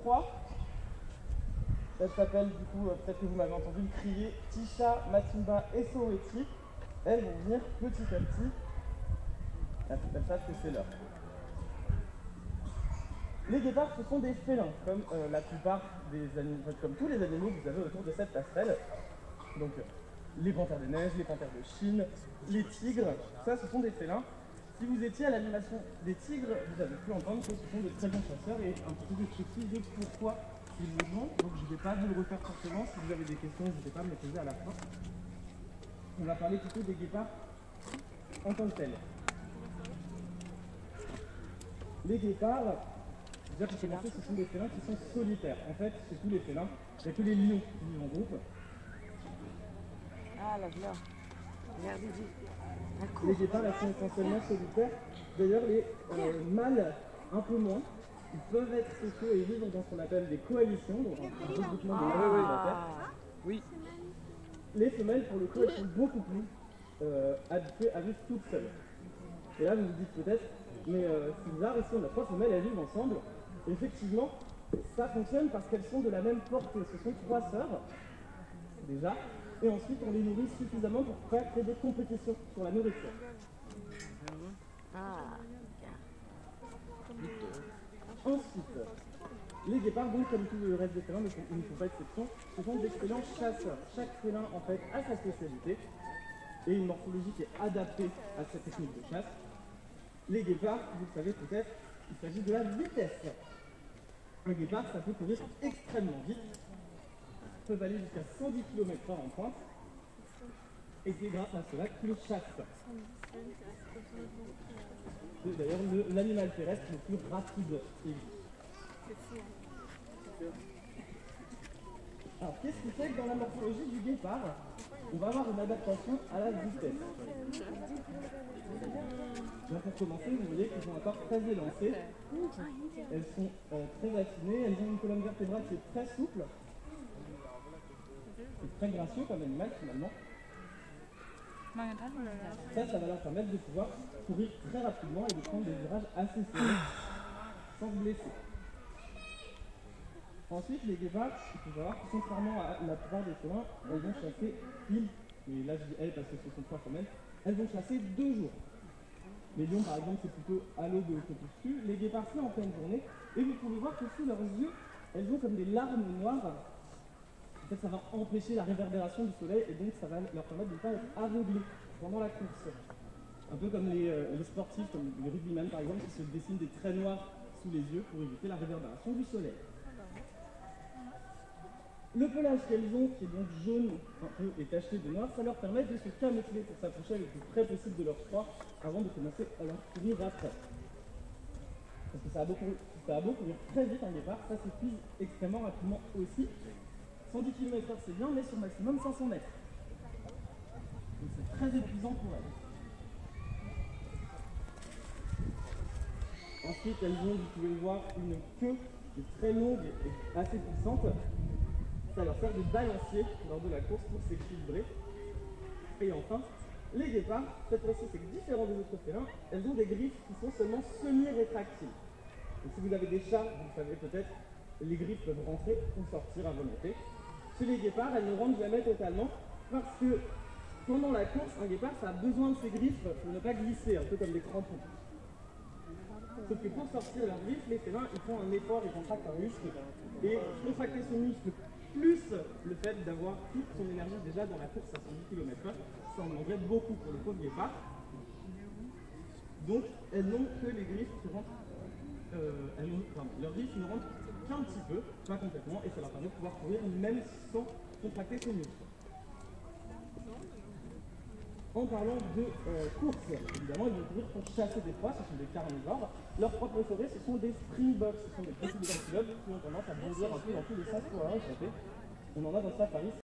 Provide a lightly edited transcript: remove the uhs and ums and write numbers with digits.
proie. Elle s'appelle du coup, peut-être que vous m'avez entendu le crier, Tisha, Matimba et Soweto. Elles vont venir petit à petit. Elles savent que c'est l'heure. Les guépards, ce sont des félins, comme la plupart des animaux, comme tous les animaux que vous avez autour de cette passerelle. Donc les panthères des neiges, les panthères de Chine, les tigres, ça ce sont des félins. Si vous étiez à l'animation des tigres, vous avez pu entendre que ce sont de très bons chasseurs et un petit peu de précis de pourquoi ils le font. Donc je ne vais pas vous le refaire forcément. Si vous avez des questions, n'hésitez pas à me les poser à la fin. On va parler plutôt des guépards en tant que tels. Les guépards, déjà pour commencer, ce sont des félins qui sont solitaires. En fait, c'est tous les félins. Il n'y a que les lions qui vivent en groupe. Ah là là. Regardez, les guépards sont essentiellement solitaires. D'ailleurs, les mâles, un peu moins. Ils peuvent être sociaux et vivre dans ce qu'on appelle des coalitions, donc un regroupement de terre. Oui. Les femelles, pour le coup, elles sont beaucoup plus habituées à vivre toutes seules. Et là, vous vous dites peut-être, mais c'est bizarre, ici on a 3 femelles, elles vivent ensemble. Et effectivement, ça fonctionne parce qu'elles sont de la même portée. Ce sont 3 sœurs, déjà. Et ensuite, on les nourrit suffisamment pour faire créer des compétitions sur la nourriture. Ensuite, les guépards, donc, comme tout le reste des félins, ils ne font pas exception, ce sont des excellents chasseurs. Chaque félin, en fait, a sa spécialité et une morphologie qui est adaptée à cette technique de chasse. Les guépards, vous le savez peut-être, il s'agit de la vitesse. Un guépard, ça peut courir extrêmement vite, peuvent aller jusqu'à 110 km/h en pointe, et c'est grâce à cela qu'ils chassent. C'est d'ailleurs l'animal terrestre le plus rapide qui existe. Alors, qu'est-ce qui fait que dans la morphologie du guépard, on va avoir une adaptation à la vitesse? Donc pour commencer, vous voyez qu'ils sont encore très élancés. Elles sont très affinées, elles ont une colonne vertébrale qui est très souple. C'est très gracieux comme animal finalement. Ça va leur permettre de pouvoir courir très rapidement et de prendre des virages assez serrés sans se blesser. Ensuite, les guépards, il faut savoir que contrairement à la plupart des félins, elles vont chasser pile, et là je dis elles parce que ce sont 3 femelles, elles vont chasser 2 jours. Les lions par exemple c'est plutôt à l'aube au crépuscule, les guépards c'est en pleine journée, et vous pouvez voir que sous leurs yeux, elles ont comme des larmes noires. En fait, ça va empêcher la réverbération du soleil et donc ça va leur permettre de ne pas être aveuglés pendant la course. Un peu comme les sportifs, comme les rugbymen par exemple, qui se dessinent des traits noirs sous les yeux pour éviter la réverbération du soleil. Le pelage qu'elles ont, qui est donc jaune un peu et tacheté de noir, ça leur permet de se camoufler pour s'approcher le plus près possible de leur proie avant de commencer à leur courir après. Parce que ça a beau courir très vite un guépard, ça s'épuise extrêmement rapidement aussi. 110 km/h c'est bien, mais sur maximum 500 mètres. Donc c'est très épuisant pour elles. Ensuite, elles ont, vous pouvez voir, une queue qui est très longue et assez puissante. Ça leur sert de balancier lors de la course pour s'équilibrer. Et enfin, les guépards, cette fois-ci c'est différent des autres félins, elles ont des griffes qui sont seulement semi-rétractiles. Donc si vous avez des chats, vous le savez peut-être, les griffes peuvent rentrer ou sortir à volonté. Chez les guépards, elles ne rentrent jamais totalement parce que pendant la course, un guépard ça a besoin de ses griffes pour ne pas glisser, un peu comme des crampons. Sauf que pour sortir leurs griffes, les félins ils font un effort, ils contractent un muscle. Et contracter ce muscle, plus le fait d'avoir toute son énergie déjà dans la course à 110 km/h, ça en engage beaucoup pour le pauvre guépard. Donc elles n'ont que les griffes qui rentrent, leurs griffes ne rentrent qu'un petit peu, pas complètement, et ça leur permet de pouvoir courir même sans contracter ses muscles. En parlant de course, évidemment, ils vont courir pour chasser des proies, ce sont des carnivores. Leurs proies préférées, ce sont des springboks, ce sont des petits antilopes qui ont tendance à bondir un peu dans tous les sens pour la réchapper. On en a dans Safari.